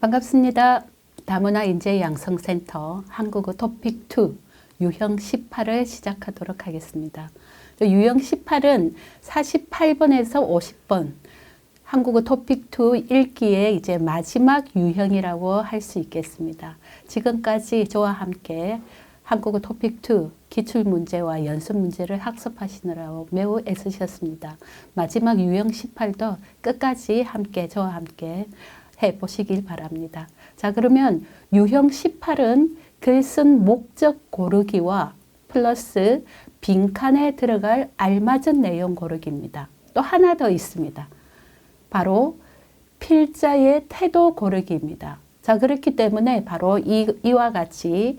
반갑습니다. 다문화 인재 양성센터 한국어 토픽2 유형 18을 시작하도록 하겠습니다. 유형 18은 48번에서 50번 한국어 토픽2 읽기의 이제 마지막 유형이라고 할 수 있겠습니다. 지금까지 저와 함께 한국어 토픽2 기출문제와 연습문제를 학습하시느라고 매우 애쓰셨습니다. 마지막 유형 18도 끝까지 저와 함께 해보시길 바랍니다. 자, 그러면 유형 18은 글 쓴 목적 고르기와 플러스 빈칸에 들어갈 알맞은 내용 고르기입니다. 또 하나 더 있습니다. 바로 필자의 태도 고르기입니다. 자, 그렇기 때문에 바로 이와 같이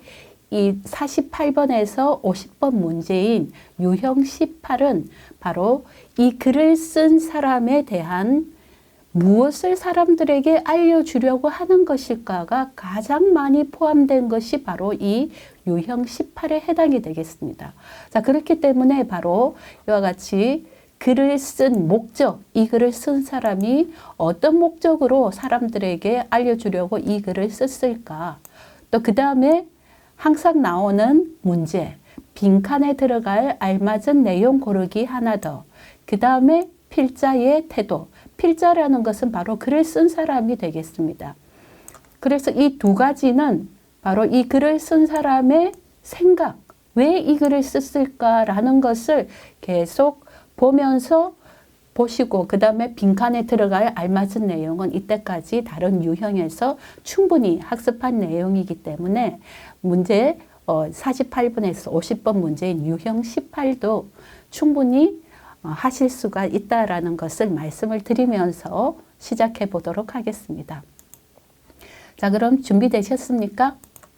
이 48번에서 50번 문제인 유형 18은 바로 이 글을 쓴 사람에 대한 무엇을 사람들에게 알려주려고 하는 것일까가 가장 많이 포함된 것이 바로 이 유형 18에 해당이 되겠습니다. 자, 그렇기 때문에 바로 이와 같이 글을 쓴 목적, 이 글을 쓴 사람이 어떤 목적으로 사람들에게 알려주려고 이 글을 썼을까? 또 그 다음에 항상 나오는 문제, 빈칸에 들어갈 알맞은 내용 고르기 하나 더. 그 다음에 필자의 태도. 필자라는 것은 바로 글을 쓴 사람이 되겠습니다. 그래서 이 두 가지는 바로 이 글을 쓴 사람의 생각, 왜 이 글을 썼을까라는 것을 계속 보면서 보시고 그 다음에 빈칸에 들어갈 알맞은 내용은 이때까지 다른 유형에서 충분히 학습한 내용이기 때문에 문제 48번에서 50번 문제인 유형 18도 충분히 하실 수가 있다라는 것을 말씀을 드리면서 시작해 보도록 하겠습니다. 자, 그럼 준비되셨습니까?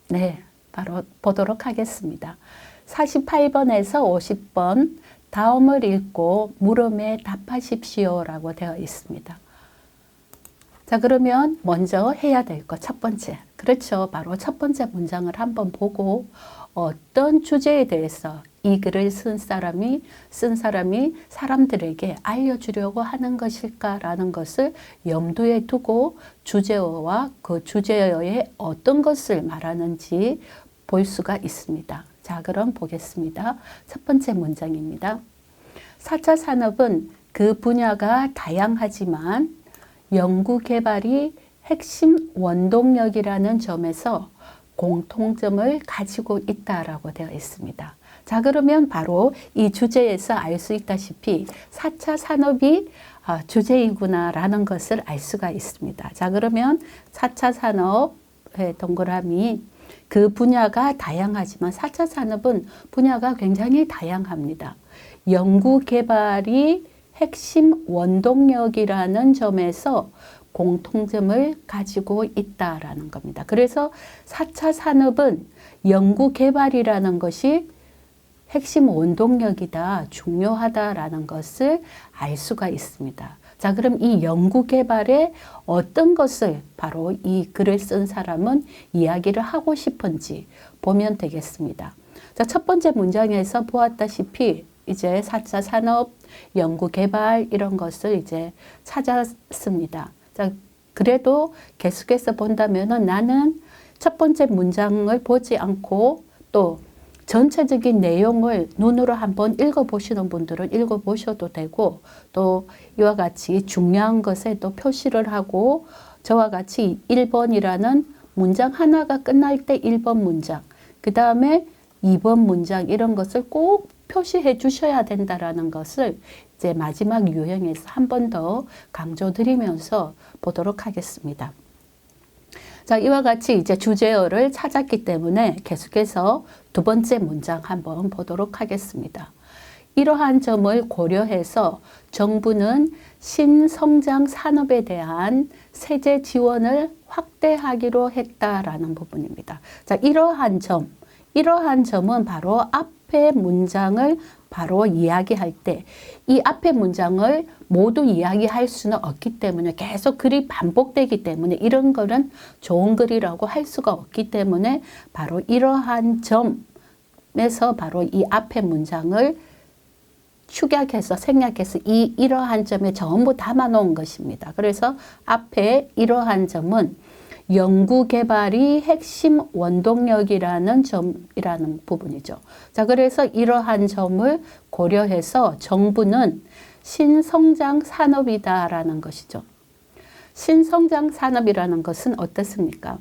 네, 바로 보도록 하겠습니다. 48번에서 50번 다음을 읽고 물음에 답하십시오라고 되어 있습니다. 자, 그러면 먼저 해야 될 것 첫 번째. 그렇죠. 바로 첫 번째 문장을 한번 보고 어떤 주제에 대해서 이 글을 쓴 사람이 사람들에게 알려주려고 하는 것일까라는 것을 염두에 두고 주제어와 그 주제어에 어떤 것을 말하는지 볼 수가 있습니다. 자, 그럼 보겠습니다. 첫 번째 문장입니다. 4차 산업은 그 분야가 다양하지만 연구개발이 핵심 원동력이라는 점에서 공통점을 가지고 있다라고 되어 있습니다. 자, 그러면 바로 이 주제에서 알 수 있다시피 4차 산업이 주제이구나라는 것을 알 수가 있습니다. 자, 그러면 4차 산업의 동그라미 그 분야가 다양하지만 4차 산업은 분야가 굉장히 다양합니다. 연구개발이 핵심 원동력이라는 점에서 공통점을 가지고 있다라는 겁니다. 그래서 4차 산업은 연구개발이라는 것이 핵심 원동력이다, 중요하다라는 것을 알 수가 있습니다. 자, 그럼 이 연구개발에 어떤 것을 바로 이 글을 쓴 사람은 이야기를 하고 싶은지 보면 되겠습니다. 자, 첫 번째 문장에서 보았다시피 이제 4차 산업, 연구개발 이런 것을 이제 찾았습니다. 자, 그래도 계속해서 본다면은 나는 첫 번째 문장을 보지 않고 또 전체적인 내용을 눈으로 한번 읽어보시는 분들은 읽어보셔도 되고 또 이와 같이 중요한 것에 또 표시를 하고 저와 같이 1번이라는 문장 하나가 끝날 때 1번 문장 그 다음에 2번 문장 이런 것을 꼭 표시해 주셔야 된다라는 것을 이제 마지막 유형에서 한 번 더 강조드리면서 보도록 하겠습니다. 자, 이와 같이 이제 주제어를 찾았기 때문에 계속해서 두 번째 문장 한번 보도록 하겠습니다. 이러한 점을 고려해서 정부는 신성장 산업에 대한 세제 지원을 확대하기로 했다라는 부분입니다. 자, 이러한 점은 바로 앞의 문장을 바로 이야기할 때 이 앞의 문장을 모두 이야기할 수는 없기 때문에 계속 글이 반복되기 때문에 이런 거는 좋은 글이라고 할 수가 없기 때문에 바로 이러한 점에서 바로 이 앞의 문장을 축약해서 생략해서 이러한 점에 전부 담아 놓은 것입니다. 그래서 앞에 이러한 점은 연구 개발이 핵심 원동력이라는 점이라는 부분이죠. 자, 그래서 이러한 점을 고려해서 정부는 신성장 산업이다라는 것이죠. 신성장 산업이라는 것은 어떻습니까?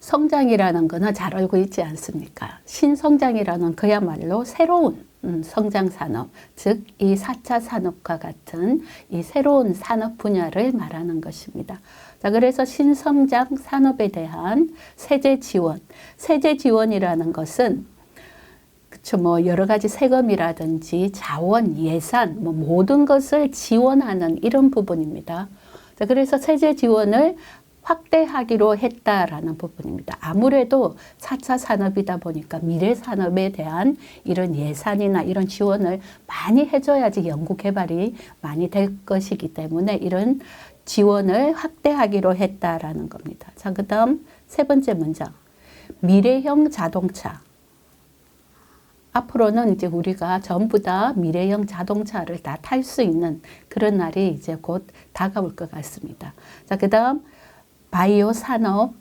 성장이라는 거는 잘 알고 있지 않습니까? 신성장이라는 그야말로 새로운 성장 산업, 즉 이 4차 산업과 같은 이 새로운 산업 분야를 말하는 것입니다. 자, 그래서 신성장 산업에 대한 세제 지원, 세제 지원이라는 것은 그쵸, 뭐 여러 가지 세금이라든지 자원, 예산, 뭐 모든 것을 지원하는 이런 부분입니다. 자, 그래서 세제 지원을 확대하기로 했다라는 부분입니다. 아무래도 4차 산업이다 보니까 미래 산업에 대한 이런 예산이나 이런 지원을 많이 해줘야지 연구 개발이 많이 될 것이기 때문에 이런 지원을 확대하기로 했다라는 겁니다. 자, 그 다음 세 번째 문장. 미래형 자동차. 앞으로는 이제 우리가 전부 다 미래형 자동차를 다 탈 수 있는 그런 날이 이제 곧 다가올 것 같습니다. 자, 그 다음 바이오 산업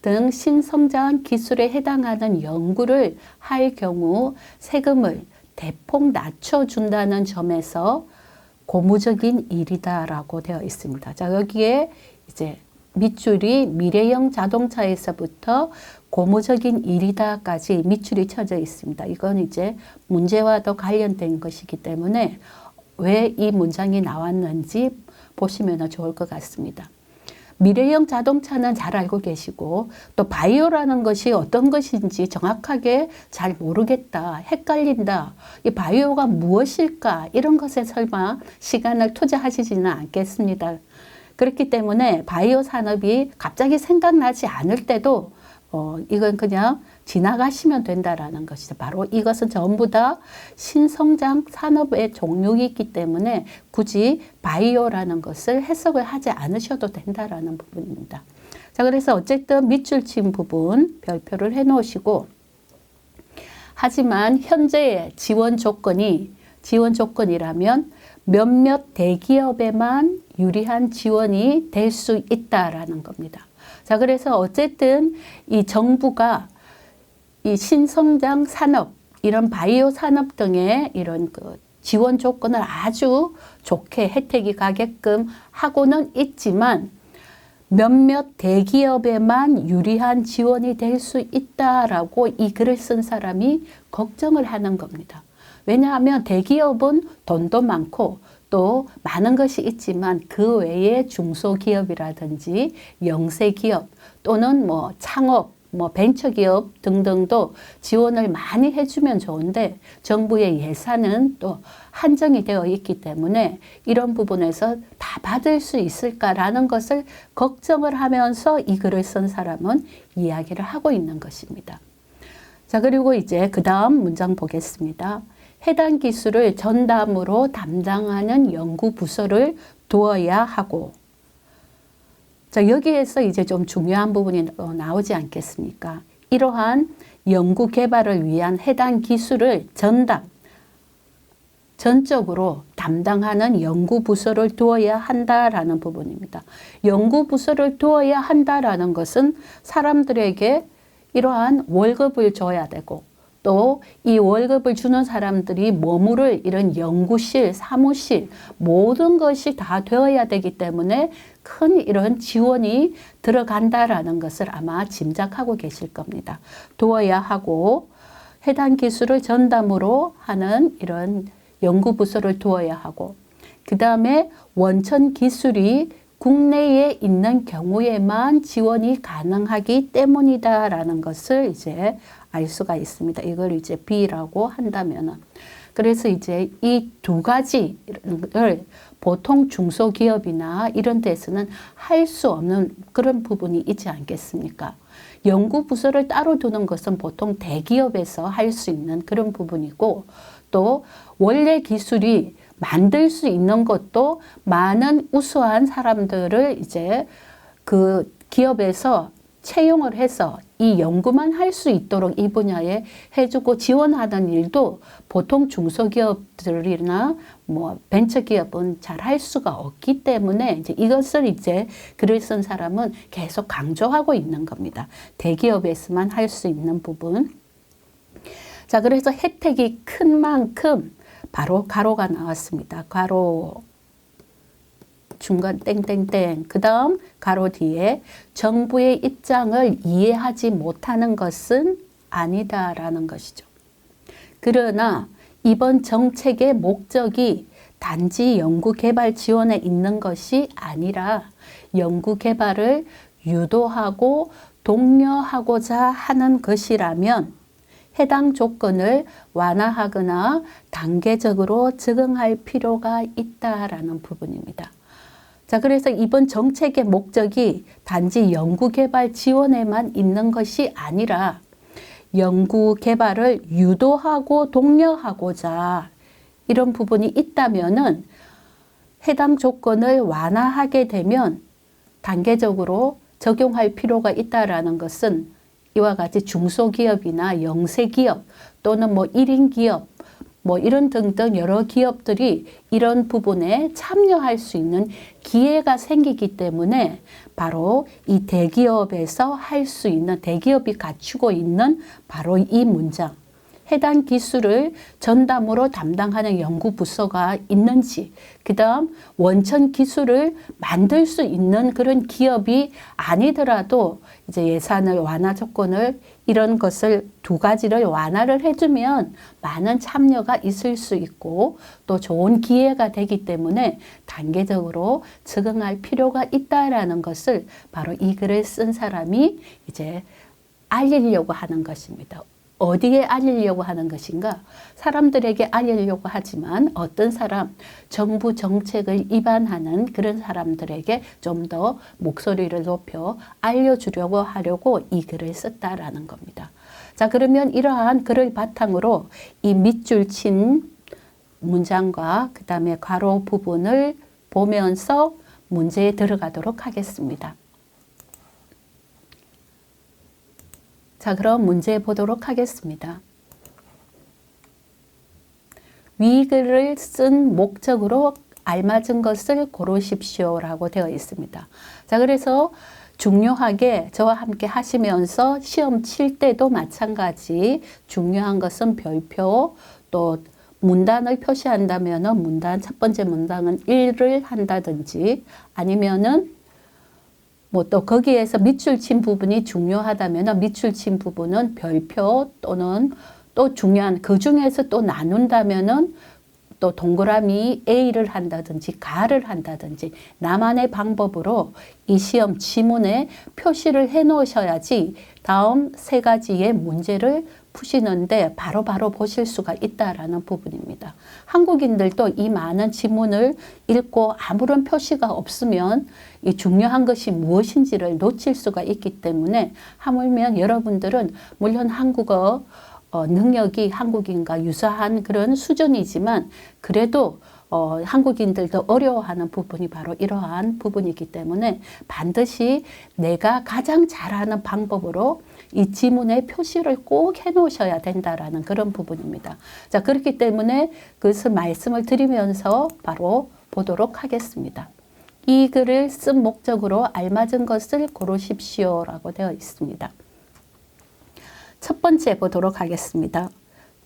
등 신성장 기술에 해당하는 연구를 할 경우 세금을 대폭 낮춰준다는 점에서 고무적인 일이다라고 되어 있습니다. 자, 여기에 이제 밑줄이 미래형 자동차에서부터 고무적인 일이다까지 밑줄이 쳐져 있습니다. 이건 이제 문제와도 관련된 것이기 때문에 왜 이 문장이 나왔는지 보시면 좋을 것 같습니다. 미래형 자동차는 잘 알고 계시고 또 바이오라는 것이 어떤 것인지 정확하게 잘 모르겠다, 헷갈린다, 이 바이오가 무엇일까 이런 것에 설마 시간을 투자하시지는 않겠습니다. 그렇기 때문에 바이오 산업이 갑자기 생각나지 않을 때도 이건 그냥 지나가시면 된다라는 것이죠. 바로 이것은 전부 다 신성장 산업의 종류이기 때문에 굳이 바이오라는 것을 해석을 하지 않으셔도 된다라는 부분입니다. 자, 그래서 어쨌든 밑줄 친 부분 별표를 해 놓으시고, 하지만 현재의 지원 조건이라면 몇몇 대기업에만 유리한 지원이 될 수 있다라는 겁니다. 자, 그래서 어쨌든 이 정부가 이 신성장 산업, 이런 바이오 산업 등의 이런 그 지원 조건을 아주 좋게 혜택이 가게끔 하고는 있지만 몇몇 대기업에만 유리한 지원이 될 수 있다라고 이 글을 쓴 사람이 걱정을 하는 겁니다. 왜냐하면 대기업은 돈도 많고 또 많은 것이 있지만 그 외에 중소기업이라든지 영세기업 또는 뭐 창업, 뭐 벤처기업 등등도 지원을 많이 해주면 좋은데 정부의 예산은 또 한정이 되어 있기 때문에 이런 부분에서 다 받을 수 있을까라는 것을 걱정을 하면서 이 글을 쓴 사람은 이야기를 하고 있는 것입니다. 자, 그리고 이제 그 다음 문장 보겠습니다. 해당 기술을 전담으로 담당하는 연구부서를 두어야 하고, 자, 여기에서 이제 좀 중요한 부분이 나오지 않겠습니까? 이러한 연구 개발을 위한 해당 기술을 전적으로 담당하는 연구부서를 두어야 한다라는 부분입니다. 연구부서를 두어야 한다라는 것은 사람들에게 이러한 월급을 줘야 되고 또 이 월급을 주는 사람들이 머무를 이런 연구실, 사무실 모든 것이 다 되어야 되기 때문에 큰 이런 지원이 들어간다라는 것을 아마 짐작하고 계실 겁니다. 두어야 하고 해당 기술을 전담으로 하는 이런 연구부서를 두어야 하고 그 다음에 원천 기술이 국내에 있는 경우에만 지원이 가능하기 때문이다라는 것을 이제 알 수가 있습니다. 이걸 이제 B라고 한다면은. 그래서 이제 이 두 가지를 보통 중소기업이나 이런 데서는 할 수 없는 그런 부분이 있지 않겠습니까? 연구부서를 따로 두는 것은 보통 대기업에서 할 수 있는 그런 부분이고 또 원래 기술이 만들 수 있는 것도 많은 우수한 사람들을 이제 그 기업에서 채용을 해서 이 연구만 할 수 있도록 이 분야에 해주고 지원하는 일도 보통 중소기업들이나 뭐 벤처기업은 잘 할 수가 없기 때문에 이제 이것을 이제 글을 쓴 사람은 계속 강조하고 있는 겁니다. 대기업에서만 할 수 있는 부분. 자, 그래서 혜택이 큰 만큼 바로 가로가 나왔습니다. 가로 중간 땡땡땡 그 다음 가로 뒤에 정부의 입장을 이해하지 못하는 것은 아니다라는 것이죠. 그러나 이번 정책의 목적이 단지 연구개발 지원에 있는 것이 아니라 연구개발을 유도하고 독려하고자 하는 것이라면 해당 조건을 완화하거나 단계적으로 적응할 필요가 있다라는 부분입니다. 자, 그래서 이번 정책의 목적이 단지 연구개발 지원에만 있는 것이 아니라 연구개발을 유도하고 독려하고자 이런 부분이 있다면은 해당 조건을 완화하게 되면 단계적으로 적용할 필요가 있다라는 것은 이와 같이 중소기업이나 영세기업 또는 뭐 1인 기업 뭐 이런 등등 여러 기업들이 이런 부분에 참여할 수 있는 기회가 생기기 때문에 바로 이 대기업에서 할 수 있는 대기업이 갖추고 있는 바로 이 문장 해당 기술을 전담으로 담당하는 연구부서가 있는지 그 다음 원천 기술을 만들 수 있는 그런 기업이 아니더라도 이제 예산을 완화 조건을 이런 것을 두 가지를 완화를 해주면 많은 참여가 있을 수 있고 또 좋은 기회가 되기 때문에 단계적으로 적응할 필요가 있다라는 것을 바로 이 글을 쓴 사람이 이제 알리려고 하는 것입니다. 어디에 알리려고 하는 것인가? 사람들에게 알리려고 하지만 어떤 사람, 정부 정책을 위반하는 그런 사람들에게 좀 더 목소리를 높여 알려주려고 하려고 이 글을 썼다라는 겁니다. 자, 그러면 이러한 글을 바탕으로 이 밑줄 친 문장과 그 다음에 괄호 부분을 보면서 문제에 들어가도록 하겠습니다. 자, 그럼 문제 보도록 하겠습니다. 위 글을 쓴 목적으로 알맞은 것을 고르십시오라고 되어 있습니다. 자, 그래서 중요하게 저와 함께 하시면서 시험 칠 때도 마찬가지 중요한 것은 별표 또 문단을 표시한다면 문단 첫 번째 문단은 1을 한다든지 아니면은 뭐 또 거기에서 밑줄 친 부분이 중요하다면 밑줄 친 부분은 별표 또는 또 중요한 그 중에서 또 나눈다면은 또 동그라미 A를 한다든지 가를 한다든지 나만의 방법으로 이 시험 지문에 표시를 해 놓으셔야지 다음 세 가지의 문제를 푸시는데 바로바로 보실 수가 있다라는 부분입니다. 한국인들도 이 많은 지문을 읽고 아무런 표시가 없으면 이 중요한 것이 무엇인지를 놓칠 수가 있기 때문에 하물며 여러분들은 물론 한국어 능력이 한국인과 유사한 그런 수준이지만 그래도 한국인들도 어려워하는 부분이 바로 이러한 부분이기 때문에 반드시 내가 가장 잘하는 방법으로 이 지문에 표시를 꼭 해놓으셔야 된다라는 그런 부분입니다. 자, 그렇기 때문에 그것을 말씀을 드리면서 바로 보도록 하겠습니다. 이 글을 쓴 목적으로 알맞은 것을 고르십시오라고 되어 있습니다. 첫 번째 보도록 하겠습니다.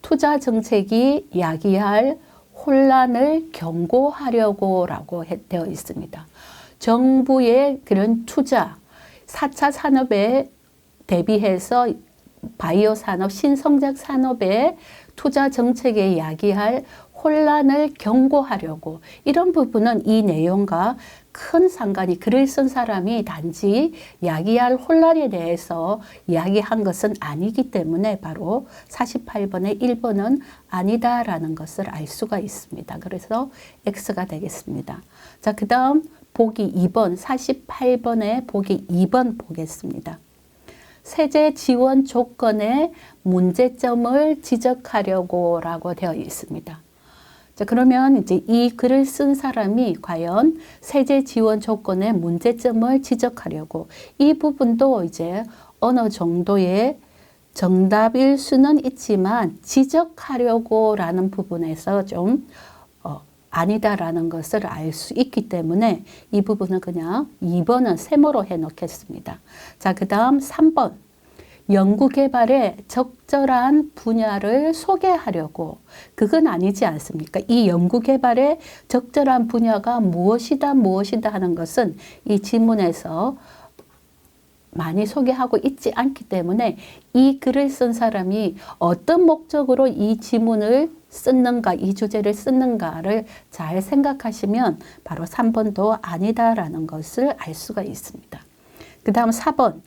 투자 정책이 야기할 혼란을 경고하려고 라고 되어 있습니다. 정부의 그런 투자, 4차 산업에 대비해서 바이오 산업, 신성장 산업의 투자 정책에 야기할 혼란을 경고하려고 이런 부분은 이 내용과 큰 상관이 글을 쓴 사람이 단지 야기할 혼란에 대해서 이야기한 것은 아니기 때문에 바로 48번의 1번은 아니다라는 것을 알 수가 있습니다. 그래서 X가 되겠습니다. 자, 그 다음 보기 2번, 48번의 보기 2번 보겠습니다. 세제 지원 조건의 문제점을 지적하려고 라고 되어 있습니다. 자, 그러면 이제 이 글을 쓴 사람이 과연 세제 지원 조건의 문제점을 지적하려고 이 부분도 이제 어느 정도의 정답일 수는 있지만 지적하려고 라는 부분에서 좀 아니다라는 것을 알 수 있기 때문에 이 부분은 그냥 2번은 세모로 해 놓겠습니다. 자, 그 다음 3번. 연구개발의 적절한 분야를 소개하려고. 그건 아니지 않습니까? 이 연구개발의 적절한 분야가 무엇이다 하는 것은 이 지문에서 많이 소개하고 있지 않기 때문에 이 글을 쓴 사람이 어떤 목적으로 이 지문을 쓰는가, 이 주제를 쓰는가를 잘 생각하시면 바로 3번도 아니다라는 것을 알 수가 있습니다. 그 다음 4번.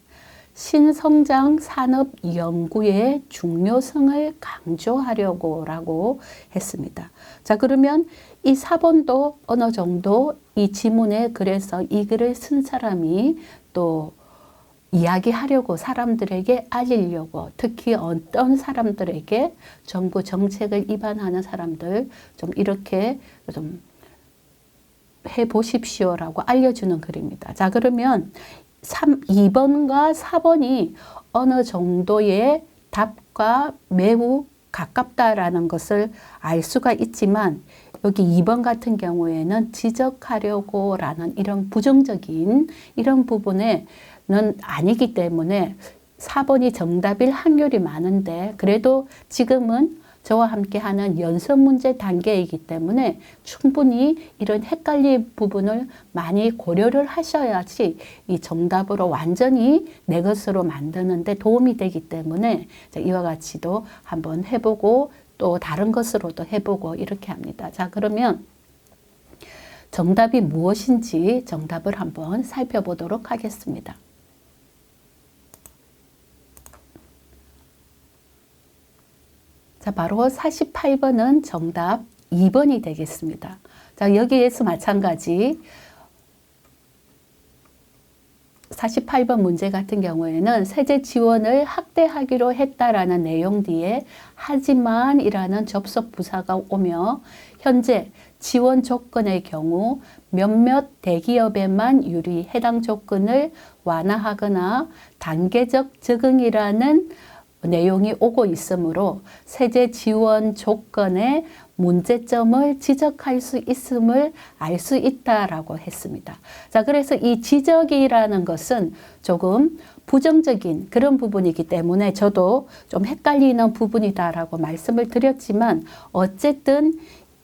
신성장 산업 연구의 중요성을 강조하려고 라고 했습니다. 자, 그러면 이 4번도 어느 정도 이 지문에 그래서 이 글을 쓴 사람이 또 이야기하려고 사람들에게 알리려고 특히 어떤 사람들에게 정부 정책을 위반하는 사람들 좀 이렇게 좀 해보십시오라고 알려주는 글입니다. 자, 그러면 2번과 4번이 어느 정도의 답과 매우 가깝다라는 것을 알 수가 있지만 여기 2번 같은 경우에는 지적하려고 라는 이런 부정적인 이런 부분에는 아니기 때문에 4번이 정답일 확률이 많은데 그래도 지금은 저와 함께 하는 연습 문제 단계이기 때문에 충분히 이런 헷갈릴 부분을 많이 고려를 하셔야지 이 정답으로 완전히 내 것으로 만드는데 도움이 되기 때문에 이와 같이도 한번 해보고 또 다른 것으로도 해보고 이렇게 합니다. 자, 그러면 정답이 무엇인지 정답을 한번 살펴보도록 하겠습니다. 자, 바로 48번은 정답 2번이 되겠습니다. 자, 여기에서 마찬가지 48번 문제 같은 경우에는 세제 지원을 확대하기로 했다라는 내용 뒤에 하지만 이라는 접속 부사가 오며 현재 지원 조건의 경우 몇몇 대기업에만 유리 해당 조건을 완화하거나 단계적 적응이라는 내용이 오고 있으므로 세제 지원 조건의 문제점을 지적할 수 있음을 알 수 있다라고 했습니다. 자, 그래서 이 지적이라는 것은 조금 부정적인 그런 부분이기 때문에 저도 좀 헷갈리는 부분이다라고 말씀을 드렸지만 어쨌든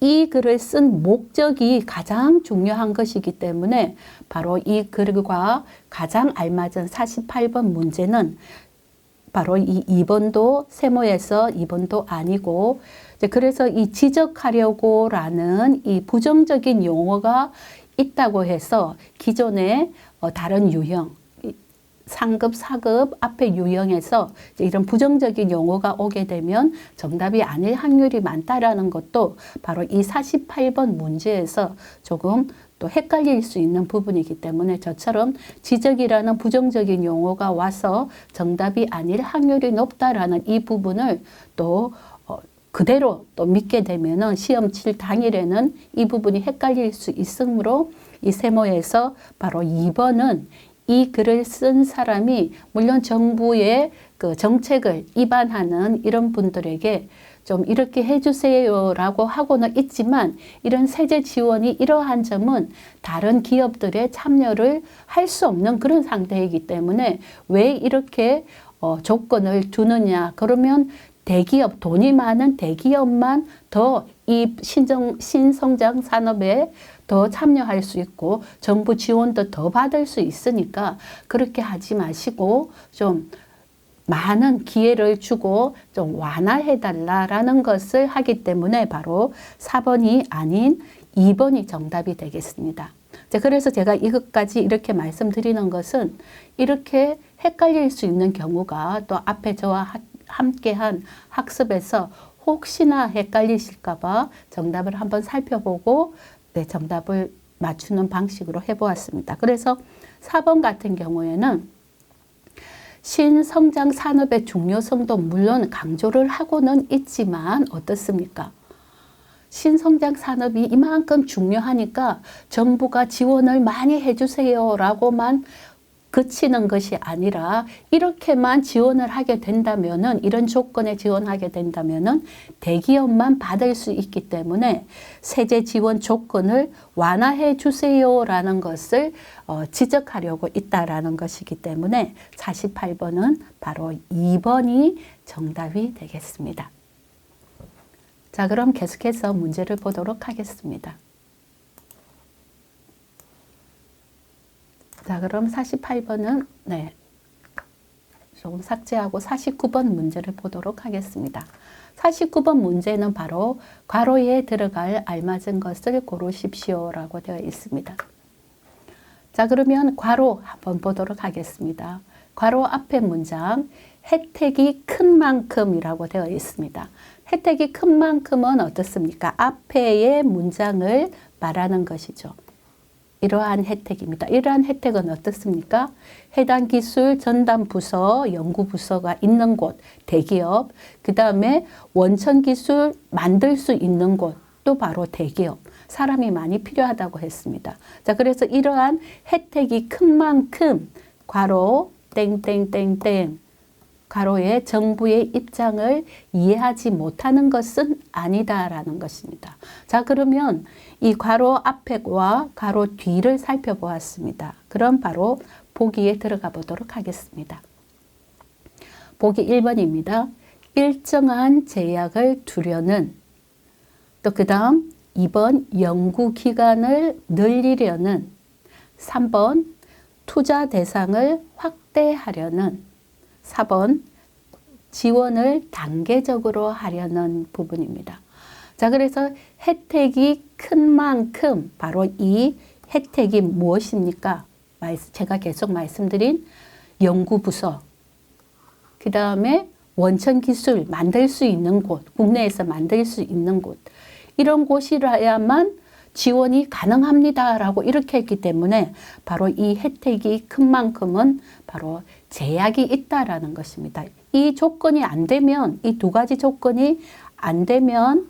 이 글을 쓴 목적이 가장 중요한 것이기 때문에 바로 이 글과 가장 알맞은 48번 문제는 바로 이 2번도 세모에서 2번도 아니고 그래서 이 지적하려고 라는 이 부정적인 용어가 있다고 해서 기존의 다른 유형 상급, 사급 앞에 유형에서 이런 부정적인 용어가 오게 되면 정답이 아닐 확률이 많다라는 것도 바로 이 48번 문제에서 조금 또 헷갈릴 수 있는 부분이기 때문에 저처럼 지적이라는 부정적인 용어가 와서 정답이 아닐 확률이 높다라는 이 부분을 또 그대로 또 믿게 되면은 시험 칠 당일에는 이 부분이 헷갈릴 수 있으므로 이 세모에서 바로 2번은 이 글을 쓴 사람이 물론 정부의 그 정책을 위반하는 이런 분들에게 좀 이렇게 해주세요라고 하고는 있지만 이런 세제 지원이 이러한 점은 다른 기업들의 참여를 할 수 없는 그런 상태이기 때문에 왜 이렇게 조건을 두느냐 그러면 대기업, 돈이 많은 대기업만 더 이 신성장 산업에 더 참여할 수 있고 정부 지원도 더 받을 수 있으니까 그렇게 하지 마시고 좀 많은 기회를 주고 좀 완화해달라라는 것을 하기 때문에 바로 4번이 아닌 2번이 정답이 되겠습니다. 그래서 제가 이것까지 이렇게 말씀드리는 것은 이렇게 헷갈릴 수 있는 경우가 또 앞에 저와 함께한 학습에서 혹시나 헷갈리실까봐 정답을 한번 살펴보고 정답을 맞추는 방식으로 해보았습니다. 그래서 4번 같은 경우에는 신성장 산업의 중요성도 물론 강조를 하고는 있지만 어떻습니까? 신성장 산업이 이만큼 중요하니까 정부가 지원을 많이 해주세요 라고만 그치는 것이 아니라 이렇게만 지원을 하게 된다면은, 이런 조건에 지원하게 된다면은 대기업만 받을 수 있기 때문에 세제 지원 조건을 완화해 주세요라는 것을 지적하려고 있다라는 것이기 때문에 48번은 바로 2번이 정답이 되겠습니다. 자, 그럼 계속해서 문제를 보도록 하겠습니다. 자, 그럼 48번은 조금 삭제하고 49번 문제를 보도록 하겠습니다. 49번 문제는 바로 괄호에 들어갈 알맞은 것을 고르십시오라고 되어 있습니다. 자, 그러면 괄호 한번 보도록 하겠습니다. 괄호 앞에 문장 혜택이 큰 만큼이라고 되어 있습니다. 혜택이 큰 만큼은 어떻습니까? 앞에의 문장을 말하는 것이죠. 이러한 혜택입니다. 이러한 혜택은 어떻습니까? 해당 기술 전담 부서, 연구 부서가 있는 곳, 대기업, 그 다음에 원천 기술 만들 수 있는 곳, 또 바로 대기업. 사람이 많이 필요하다고 했습니다. 자, 그래서 이러한 혜택이 큰 만큼, 괄호, 땡땡땡땡, 괄호에 정부의 입장을 이해하지 못하는 것은 아니다라는 것입니다. 자, 그러면 이 괄호 앞에와 괄호 뒤를 살펴보았습니다. 그럼 바로 보기에 들어가 보도록 하겠습니다. 보기 1번입니다. 일정한 제약을 두려는, 또 그 다음 2번 연구기간을 늘리려는, 3번 투자 대상을 확대하려는, 4번 지원을 단계적으로 하려는 부분입니다. 자, 그래서 혜택이 큰 만큼, 바로 이 혜택이 무엇입니까? 제가 계속 말씀드린 연구부서, 그 다음에 원천기술 만들 수 있는 곳, 국내에서 만들 수 있는 곳, 이런 곳이라야만 지원이 가능합니다라고 이렇게 했기 때문에 바로 이 혜택이 큰 만큼은 바로 제약이 있다라는 것입니다. 이 조건이 안 되면, 이 두 가지 조건이 안 되면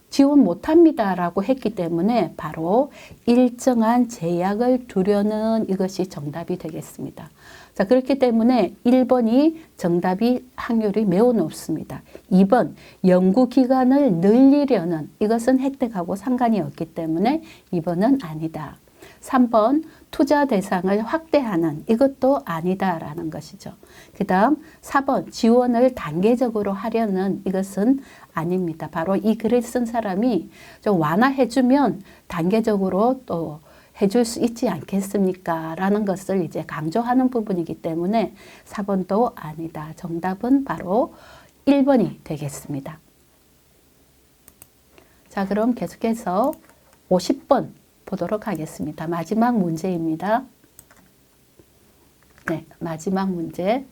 지원 못합니다라고 했기 때문에 바로 일정한 제약을 두려는 이것이 정답이 되겠습니다. 자, 그렇기 때문에 1번이 정답이 확률이 매우 높습니다. 2번 연구기간을 늘리려는, 이것은 혜택하고 상관이 없기 때문에 2번은 아니다. 3번 투자 대상을 확대하는, 이것도 아니다라는 것이죠. 그 다음 4번 지원을 단계적으로 하려는, 이것은 아닙니다. 바로 이 글을 쓴 사람이 좀 완화해주면 단계적으로 또 해줄 수 있지 않겠습니까? 라는 것을 이제 강조하는 부분이기 때문에 4번도 아니다. 정답은 바로 1번이 되겠습니다. 자, 그럼 계속해서 50번 보도록 하겠습니다. 마지막 문제입니다. 네, 마지막 문제.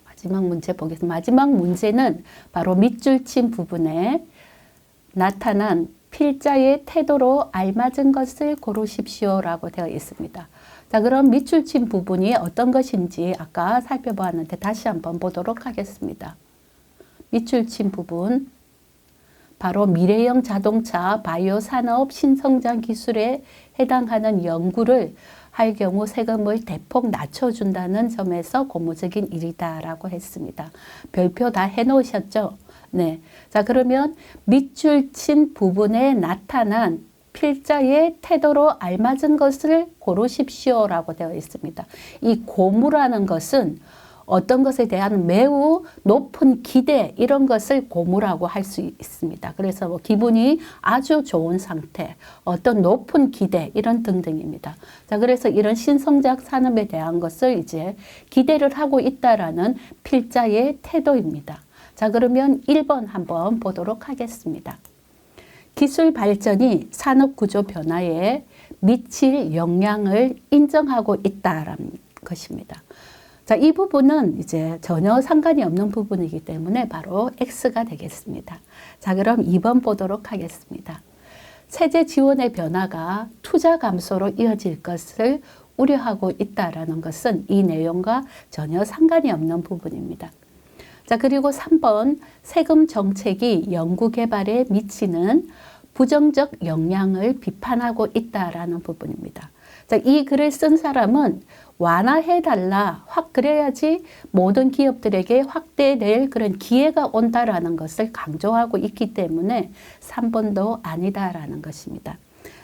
마지막 문제 보겠습니다. 마지막 문제는 바로 밑줄 친 부분에 나타난 필자의 태도로 알맞은 것을 고르십시오라고 되어 있습니다. 자, 그럼 밑줄 친 부분이 어떤 것인지 아까 살펴보았는데 다시 한번 보도록 하겠습니다. 밑줄 친 부분, 바로 미래형 자동차, 바이오 산업, 신성장 기술에 해당하는 연구를 할 경우 세금을 대폭 낮춰준다는 점에서 고무적인 일이다라고 했습니다. 별표 다 해놓으셨죠? 네. 자, 그러면 밑줄 친 부분에 나타난 필자의 태도로 알맞은 것을 고르십시오라고 되어 있습니다. 이 고무라는 것은 어떤 것에 대한 매우 높은 기대, 이런 것을 고무라고 할 수 있습니다. 그래서 뭐 기분이 아주 좋은 상태, 어떤 높은 기대, 이런 등등입니다. 자, 그래서 이런 신성장 산업에 대한 것을 이제 기대를 하고 있다라는 필자의 태도입니다. 자, 그러면 1번 한번 보도록 하겠습니다. 기술 발전이 산업 구조 변화에 미칠 영향을 인정하고 있다라는 것입니다. 자, 이 부분은 이제 전혀 상관이 없는 부분이기 때문에 바로 X가 되겠습니다. 자, 그럼 2번 보도록 하겠습니다. 세제 지원의 변화가 투자 감소로 이어질 것을 우려하고 있다라는 것은 이 내용과 전혀 상관이 없는 부분입니다. 자, 그리고 3번 세금 정책이 연구개발에 미치는 부정적 영향을 비판하고 있다라는 부분입니다. 자, 이 글을 쓴 사람은 완화해달라, 확 그래야지 모든 기업들에게 확대될 그런 기회가 온다라는 것을 강조하고 있기 때문에 3번도 아니다라는 것입니다.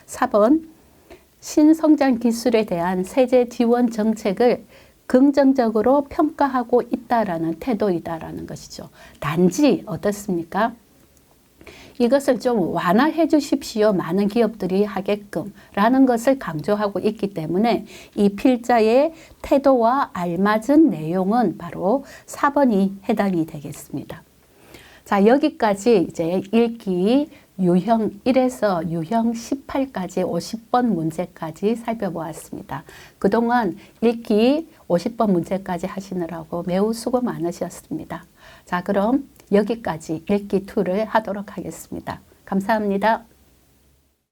4번 신성장 기술에 대한 세제 지원 정책을 긍정적으로 평가하고 있다라는 태도이다라는 것이죠. 단지 어떻습니까? 이것을 좀 완화해 주십시오. 많은 기업들이 하게끔 라는 것을 강조하고 있기 때문에 이 필자의 태도와 알맞은 내용은 바로 4번이 해당이 되겠습니다. 자, 여기까지 이제 읽기 유형 1에서 유형 18까지 50번 문제까지 살펴보았습니다. 그동안 읽기 50번 문제까지 하시느라고 매우 수고 많으셨습니다. 자, 그럼 여기까지 읽기 2를 하도록 하겠습니다. 감사합니다.